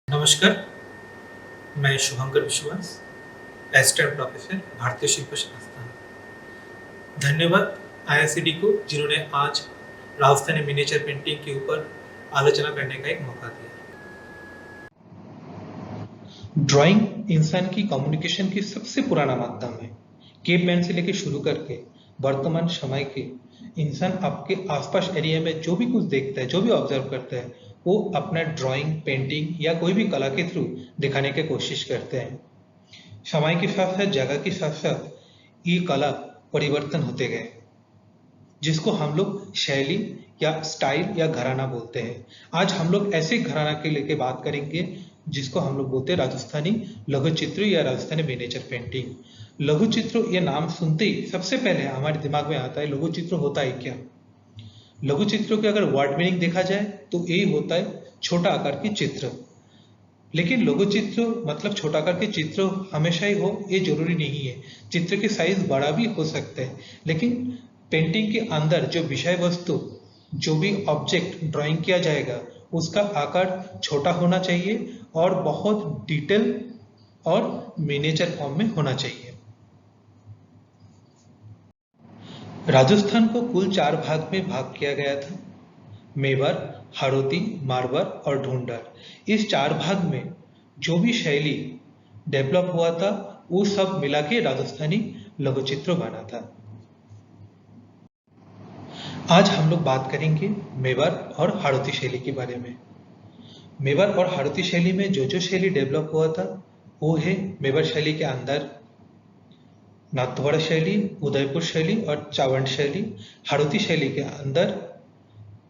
नमस्कार, मैं शुभंकर विश्वास, असिस्टेंट प्रोफेसर, भारतीय शिल्प संस्थान। धन्यवाद आईआईसीडी को जिन्होंने आज राजस्थानी मिनिएचर पेंटिंग के ऊपर आलोचना करने का एक मौका दिया। ड्राइंग इंसान की कम्युनिकेशन की सबसे पुराना माध्यम है। केवमैन से लेकर शुरू करके वर्तमान समय के इंसान आपके आसपास एरिया में जो भी कुछ देखता है, जो भी ऑब्जर्व करता है, वो अपना ड्राइंग, पेंटिंग या कोई भी कला के थ्रू दिखाने की कोशिश करते हैं। समय के साथ साथ, जगह के साथ साथ ये कला परिवर्तन होते गए, जिसको हम लोग शैली या स्टाइल या घराना बोलते हैं। आज हम लोग ऐसे घराना के लेके बात करेंगे जिसको हम लोग बोलते हैं राजस्थानी लघु चित्र या राजस्थानी मिनिएचर पेंटिंग। लघु चित्र ये नाम सुनते ही सबसे पहले हमारे दिमाग में आता है लघु चित्र होता है क्या। लघु चित्रों के अगर वर्ड मीनिंग देखा जाए तो यही होता है छोटा आकार की चित्र। लेकिन लघु चित्र मतलब छोटा आकार के चित्र हमेशा ही हो ये जरूरी नहीं है। चित्र की साइज बड़ा भी हो सकता है, लेकिन पेंटिंग के अंदर जो विषय वस्तु, जो भी ऑब्जेक्ट ड्राइंग किया जाएगा, उसका आकार छोटा होना चाहिए और बहुत डिटेल और मिनिएचर फॉर्म में होना चाहिए। राजस्थान को कुल 4 भाग में भाग किया गया था: मेवाड़, हाड़ौती, मारवाड़ और ढूंढर। इस 4 भाग में जो भी शैली डेवलप हुआ था वो सब मिला के राजस्थानी लघु चित्र बना था। आज हम लोग बात करेंगे मेवाड़ और हाड़ौती शैली के बारे में। मेवाड़ और हाड़ौती शैली में जो शैली डेवलप हुआ था वो है मेवाड़ शैली के अंदर नाथद्वारा शैली, उदयपुर शैली और चावंड शैली। हाड़ौती शैली के अंदर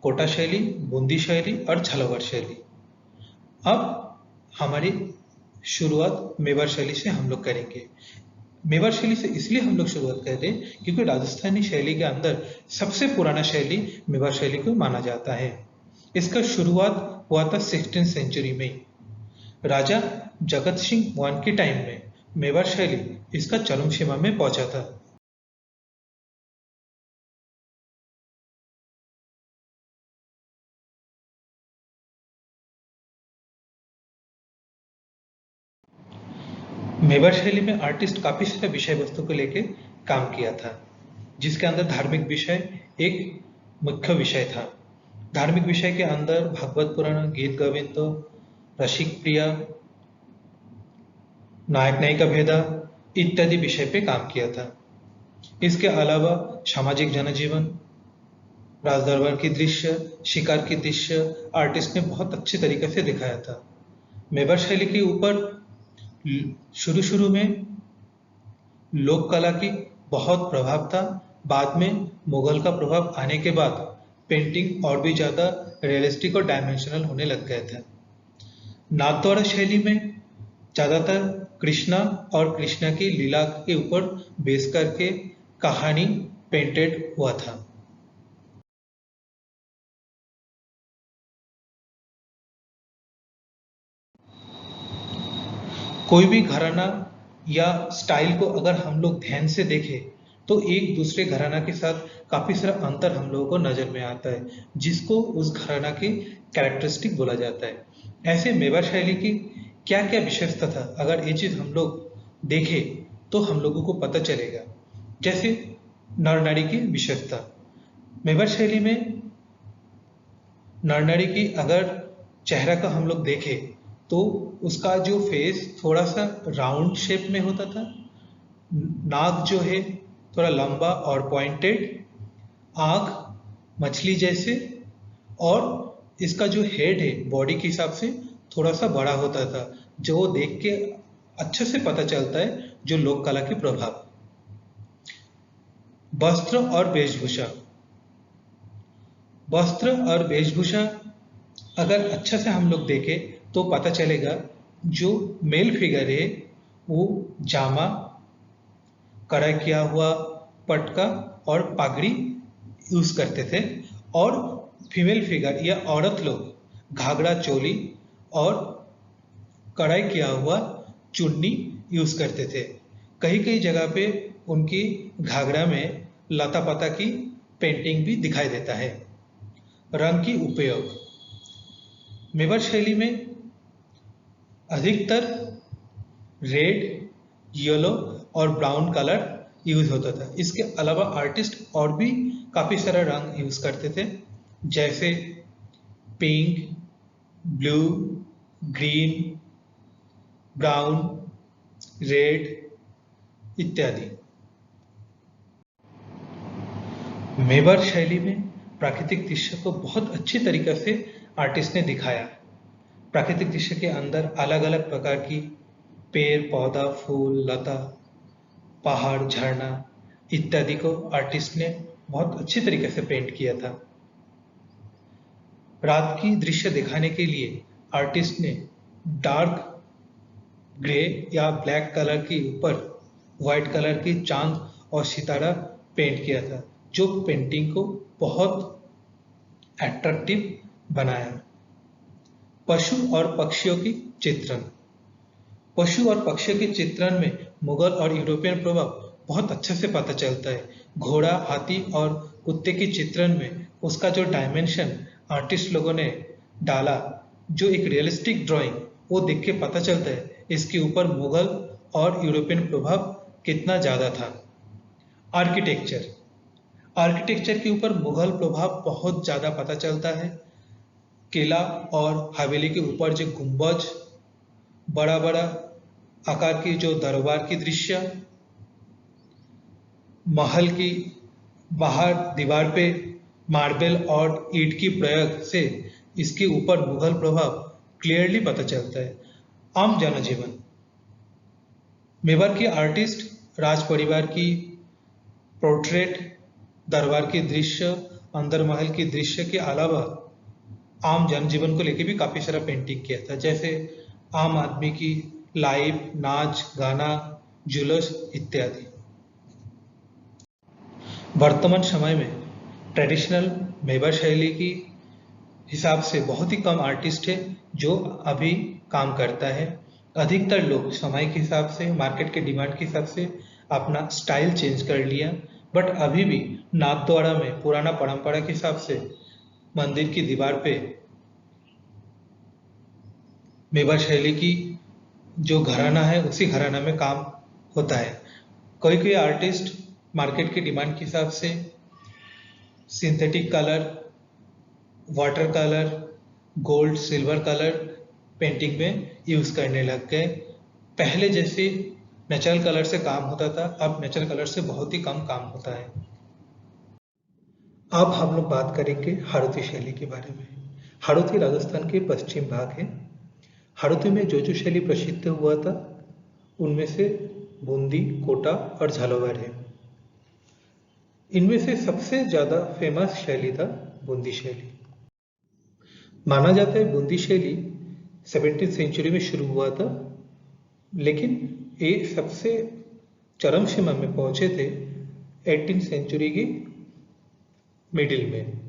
कोटा शैली, बूंदी शैली और झालावाड़ शैली। अब हमारी शुरुआत मेवाड़ शैली से हम लोग करेंगे। मेवाड़ शैली से इसलिए हम लोग शुरुआत कर रहे हैं क्योंकि राजस्थानी शैली के अंदर सबसे पुराना शैली मेवाड़ शैली को माना जाता है। इसका शुरुआत हुआ था 16th सेंचुरी में। राजा जगत सिंह वन के टाइम में मेवाड़ शैली इसका चरम सीमा में पहुंचा था। मेवाड़ शैली में आर्टिस्ट काफी सारे विषय वस्तु को लेके काम किया था, जिसके अंदर धार्मिक विषय एक मुख्य विषय था। धार्मिक विषय के अंदर भागवत पुराण, गीत गोविंद, रसिक प्रिया, नायक नायिका भेदा इत्यादि विषय पे काम किया था। इसके अलावा सामाजिक जनजीवन, राज दरबार की दृश्य, शिकार की दृश्य आर्टिस्ट ने बहुत अच्छे तरीके से दिखाया था। मेवाड़ शैली के ऊपर शुरू शुरू में लोक कला की बहुत प्रभाव था। बाद में मुगल का प्रभाव आने के बाद पेंटिंग और भी ज्यादा रियलिस्टिक और डायमेंशनल होने लग गए थे। नाथद्वारा शैली में ज्यादातर कृष्णा और कृष्णा की लीला के ऊपर बेस करके कहानी पेंटेड हुआ था। कोई भी घराना या स्टाइल को अगर हम लोग ध्यान से देखें तो एक दूसरे घराना के साथ काफी सारा अंतर हम लोगों को नजर में आता है, जिसको उस घराना की कैरेक्टरिस्टिक बोला जाता है। ऐसे मेवाड़ शैली की क्या क्या विशेषता था, अगर ये चीज हम लोग देखें तो हम लोगों को पता चलेगा। जैसे नर नारी की विशेषता, मेवाड़ शैली में नर नारी की अगर चेहरा का हम लोग देखें तो उसका जो फेस थोड़ा सा राउंड शेप में होता था, नाक जो है थोड़ा लंबा और पॉइंटेड, आंख मछली जैसे, और इसका जो हेड है बॉडी के हिसाब से थोड़ा सा बड़ा होता था, जो देख के अच्छे से पता चलता है जो लोक कला के प्रभाव। वस्त्र और वेशभूषा, वस्त्र और वेशभूषा अगर अच्छा से हम लोग देखें तो पता चलेगा जो मेल फिगर है वो जामा, कढ़ाई किया हुआ पटका और पगड़ी यूज करते थे, और फीमेल फिगर या औरत लोग घाघरा चोली और कढ़ाई किया हुआ चुन्नी यूज करते थे। कई कई जगह पे उनकी घाघरा में लता पता की पेंटिंग भी दिखाई देता है। रंग की उपयोग, मेवाड़ शैली में अधिकतर रेड, येलो और ब्राउन कलर यूज होता था। इसके अलावा आर्टिस्ट और भी काफी सारा रंग यूज करते थे, जैसे pink, blue, green, brown, red इत्यादि। मेवाड़ शैली में प्राकृतिक दृश्य को बहुत अच्छी तरीके से आर्टिस्ट ने दिखाया। प्राकृतिक दृश्य के अंदर अलग अलग प्रकार की पेड़, पौधा, फूल, लता, पहाड़, झरना इत्यादि को आर्टिस्ट ने बहुत अच्छी तरीके से पेंट किया था। रात की दृश्य दिखाने के लिए आर्टिस्ट ने डार्क ग्रे या ब्लैक कलर के ऊपर व्हाइट कलर की चांद और सितारा पेंट किया था, जो पेंटिंग को बहुत अट्रैक्टिव बनाया। पशु और पक्षियों की चित्रण। पशु और पक्षियों के चित्रण में मुगल और यूरोपियन प्रभाव बहुत अच्छे से पता चलता है। घोड़ा, हाथी और कुत्ते के चित्रण में उसका जो डायमेंशन आर्टिस्ट लोगों ने डाला, जो एक रियलिस्टिक ड्राइंग, वो देख के पता चलता है इसके ऊपर मुगल और यूरोपियन प्रभाव कितना ज्यादा था। आर्किटेक्चर। आर्किटेक्चर के ऊपर मुगल प्रभाव बहुत ज्यादा पता चलता है। किला और हवेली के ऊपर जो गुंबज, बड़ा बड़ा आकार की जो दरबार की दृश्य, महल की बाहर दीवार पे मार्बल और ईंट की प्रयोग से इसके ऊपर मुगल प्रभाव क्लियरली पता चलता है। आम जनजीवन। मेवाड़ के आर्टिस्ट राज परिवार की पोर्ट्रेट, दरबार की दृश्य, अंदर महल की दृश्य के अलावा आम जनजीवन को लेके भी काफी सारा पेंटिंग किया था, जैसे आम आदमी की लाइफ, नाच, गाना, जुलूस इत्यादि। वर्तमान समय में ट्रेडिशनल मेवाड़ शैली की हिसाब से बहुत ही कम आर्टिस्ट है जो अभी काम करता है। अधिकतर लोग समय के हिसाब से, मार्केट के डिमांड के हिसाब से अपना स्टाइल चेंज कर लिया, बट अभी भी नाथद्वारा में पुराना परंपरा के हिसाब से मंदिर की दीवार पे मेवाड़ शैली की जो घराना है उसी घराना में काम होता है। कोई कोई आर्टिस्ट मार्केट की डिमांड के हिसाब से synthetic colour, water colour, gold, silver colour painting में यूज करने लग गए। पहले जैसे नेचुरल कलर से काम होता था, अब नेचुरल कलर से बहुत ही कम काम होता है। अब हम लोग बात करेंगे हाड़ौती शैली के बारे में। हाड़ौती राजस्थान के पश्चिम भाग है। हाड़ौती में जो शैली प्रसिद्ध हुआ था उनमें से बूंदी, कोटा और झालावाड़ है। इनमें से सबसे ज्यादा फेमस शैली था बूंदी शैली। माना जाता है बूंदी शैली 17वीं सेंचुरी में शुरू हुआ था, लेकिन ये सबसे चरम सीमा में पहुंचे थे 18वीं सेंचुरी की मिडिल में।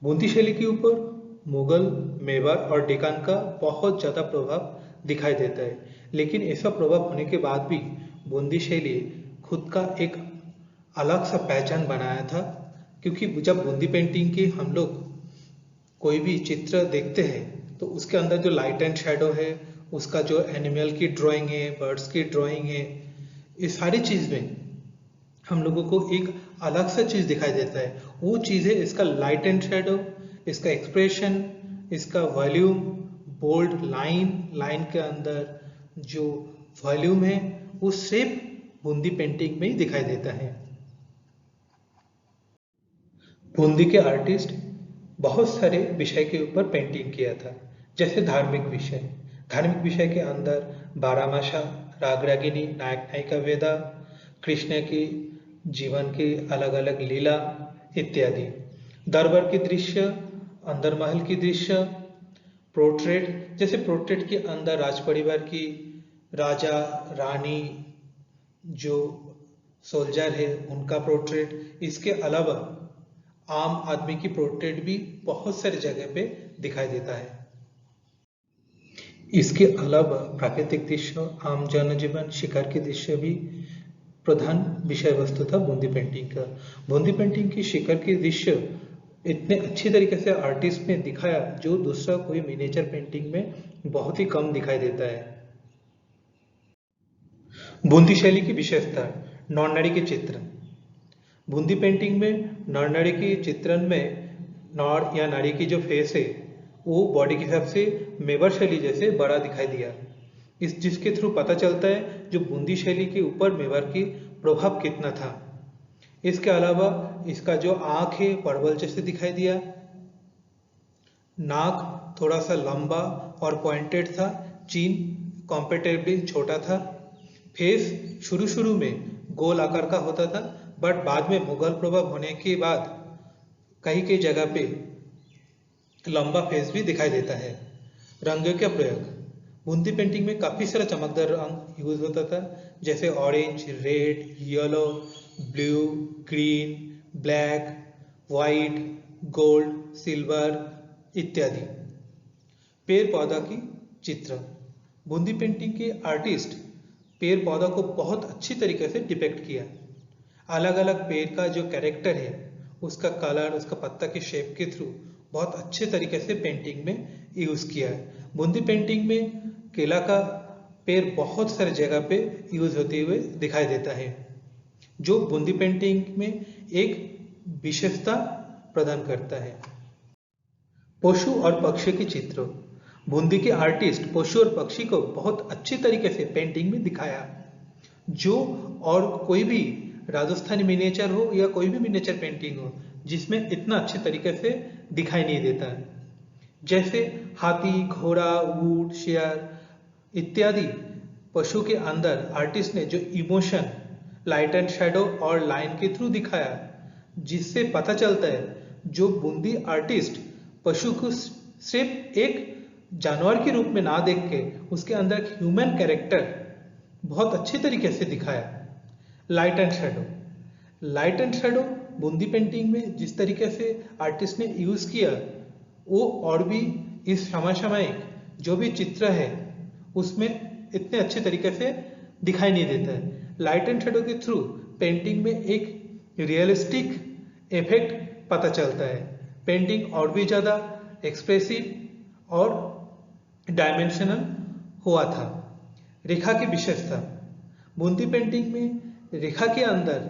बूंदी शैली के ऊपर मुगल, मेवाड़ और डेक्कन का बहुत ज्यादा प्रभाव दिखाई देता है, लेकिन ऐसा प्रभाव होने के बाद भी बूंदी शैली खुद का एक अलग सा पहचान बनाया था। क्योंकि जब बूंदी पेंटिंग की हम लोग कोई भी चित्र देखते हैं तो उसके अंदर जो लाइट एंड शेडो है, उसका जो एनिमल की ड्राइंग है, बर्ड्स की ड्राइंग है, इस सारी चीज में हम लोगों को एक अलग सा चीज दिखाई देता है। वो चीज है इसका लाइट एंड शेडो, इसका एक्सप्रेशन, इसका वॉल्यूम, बोल्ड लाइन के अंदर जो वॉल्यूम है वो सिर्फ बूंदी पेंटिंग में ही दिखाई देता है। बूंदी के आर्टिस्ट बहुत सारे विषय के ऊपर पेंटिंग किया था, जैसे धार्मिक विषय। धार्मिक विषय के अंदर बारामासा, राग रागिनी, नायक नायिका वेदा, कृष्ण की जीवन की अलग अलग लीला इत्यादि। दरबार की दृश्य, अंदर महल की दृश्य, पोर्ट्रेट, जैसे पोर्ट्रेट के अंदर राज परिवार की राजा रानी, जो सोल्जर है उनका पोर्ट्रेट। इसके अलावा आम आदमी की पोर्ट्रेट भी बहुत सारी जगह पे दिखाई देता है। इसके अलावा प्राकृतिक दृश्य, आम जनजीवन, शिकार के दृश्य भी प्रधान विषय वस्तु था बूंदी पेंटिंग का। बूंदी पेंटिंग की शिकार के दृश्य इतने अच्छी तरीके से आर्टिस्ट ने दिखाया जो दूसरा कोई मिनिएचर पेंटिंग में बहुत ही कम दिखाई देता है। बूंदी शैली की विशेषता, नर-नारी के चित्र। बूंदी पेंटिंग में नर-नारी के चित्रण में नर या नारी की जो फेस है वो बॉडी के हिसाब से मेवाड़ शैली जैसे बड़ा दिखाई दिया, इस जिसके थ्रू पता चलता है जो बूंदी शैली के ऊपर मेवाड़ की प्रभाव कितना था। इसके अलावा इसका जो आँख है परवल जैसे दिखाई दिया, नाक थोड़ा सा लंबा और पॉइंटेड था, चिन कॉम्पेरेटिवली छोटा था, फेस शुरू में गोल आकार का होता था बट बाद में मुगल प्रभाव होने के बाद कई जगह पे लंबा फेस भी दिखाई देता है। रंगों का प्रयोग, बूंदी पेंटिंग में काफ़ी सारा चमकदार रंग यूज होता था जैसे orange, red, yellow, blue, green, black, white, gold, silver इत्यादि। पेड़ पौधा की चित्र, बूंदी पेंटिंग के आर्टिस्ट पेड़ पौधा को बहुत अच्छी तरीके से डिपेक्ट किया। अलग अलग पेड़ का जो कैरेक्टर है उसका कलर, उसका पत्ता के शेप के थ्रू बहुत अच्छे तरीके से पेंटिंग में यूज किया है। बूंदी पेंटिंग में केला का पेड़ बहुत सारे जगह पे यूज होते हुए दिखाई देता है जो बूंदी पेंटिंग में एक विशेषता प्रदान करता है। पशु और पक्षी के चित्र, बूंदी के आर्टिस्ट पशु और पक्षी को बहुत अच्छी तरीके से पेंटिंग में दिखाया जो और कोई भी राजस्थानी मिनिएचर हो या कोई भी मिनिएचर पेंटिंग हो जिसमें इतना अच्छे तरीके से दिखाई नहीं देता है। जैसे हाथी, घोड़ा, ऊंट, शेर इत्यादि पशु के अंदर आर्टिस्ट ने जो इमोशन लाइट एंड शैडो और लाइन के थ्रू दिखाया जिससे पता चलता है जो बूंदी आर्टिस्ट पशु को सिर्फ एक जानवर के रूप में ना देख के उसके अंदर ह्यूमन कैरेक्टर बहुत अच्छे तरीके से दिखाया। Light and shadow, light and shadow Bundi painting में जिस तरीके से आर्टिस्ट ने यूज किया वो और भी इस समसामयिक जो भी चित्र है उसमें इतने अच्छे तरीके से दिखाई नहीं देता है। लाइट एंड शैडो के थ्रू पेंटिंग में एक रियलिस्टिक इफेक्ट पता चलता है। पेंटिंग और भी ज़्यादा एक्सप्रेसिव और डायमेंशनल हुआ था। रेखा की विशेषता, बूंदी पेंटिंग में रेखा के अंदर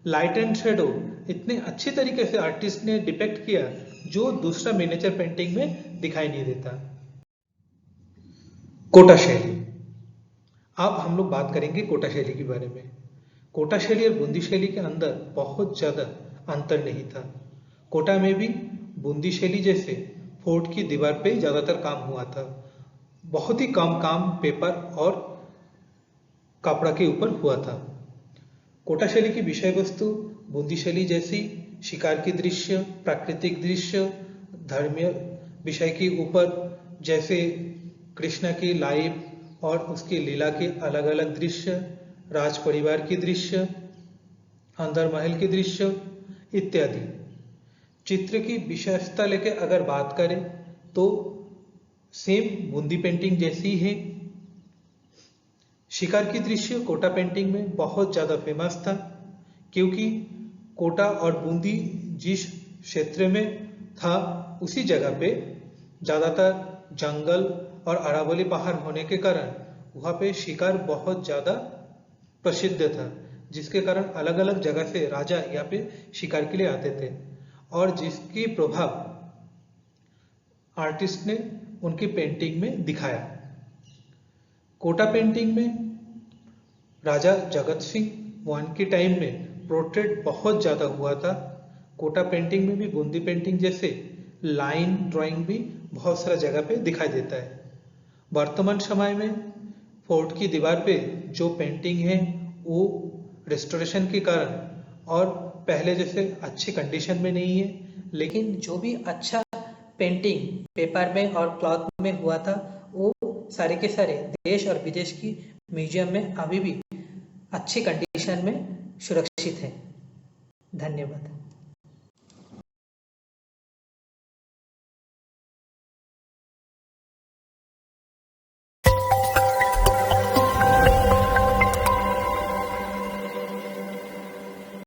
लाइट एंड शैडो इतने अच्छे तरीके से आर्टिस्ट ने डिपेक्ट किया जो दूसरा मिनिएचर पेंटिंग में दिखाई नहीं देता। कोटा शैली, अब हम लोग बात करेंगे कोटा शैली के बारे में। कोटा शैली और बूंदी शैली के अंदर बहुत ज़्यादा अंतर नहीं था। कोटा में भी बूंदी शैली जैसे फोर्ट की दीवार पे ज़्यादातर काम हुआ था, बहुत ही कम काम पेपर और कपड़ा के ऊपर हुआ था। कोटा शैली की विषय वस्तु बूंदी शैली जैसी शिकार की दृश्य, प्राकृतिक दृश्य, धर्मीय विषय के ऊपर जैसे कृष्ण की लाइफ और उसकी लीला के अलग अलग दृश्य, राज परिवार की दृश्य, अंदर महल के दृश्य इत्यादि। चित्र की विशेषता लेके अगर बात करें तो सेम बूंदी पेंटिंग जैसी है। शिकार की दृश्य कोटा पेंटिंग में बहुत ज़्यादा फेमस था क्योंकि कोटा और बूंदी जिस क्षेत्र में था उसी जगह पे ज़्यादातर जंगल और अरावली पहाड़ होने के कारण वहाँ पे शिकार बहुत ज़्यादा प्रसिद्ध था, जिसके कारण अलग अलग जगह से राजा यहाँ पे शिकार के लिए आते थे और जिसकी प्रभाव आर्टिस्ट ने उनकी पेंटिंग में दिखाया। कोटा पेंटिंग में राजा जगत सिंह वन के टाइम में पोर्ट्रेट बहुत ज़्यादा हुआ था। कोटा पेंटिंग में भी बूंदी पेंटिंग जैसे लाइन ड्राइंग भी बहुत सारा जगह पे दिखाई देता है। वर्तमान समय में फोर्ट की दीवार पे जो पेंटिंग है वो रेस्टोरेशन के कारण और पहले जैसे अच्छी कंडीशन में नहीं है, लेकिन जो भी अच्छा पेंटिंग पेपर में और क्लॉथ में हुआ था वो सारे के सारे देश और विदेश की म्यूजियम में अभी भी अच्छी कंडीशन में सुरक्षित है। धन्यवाद।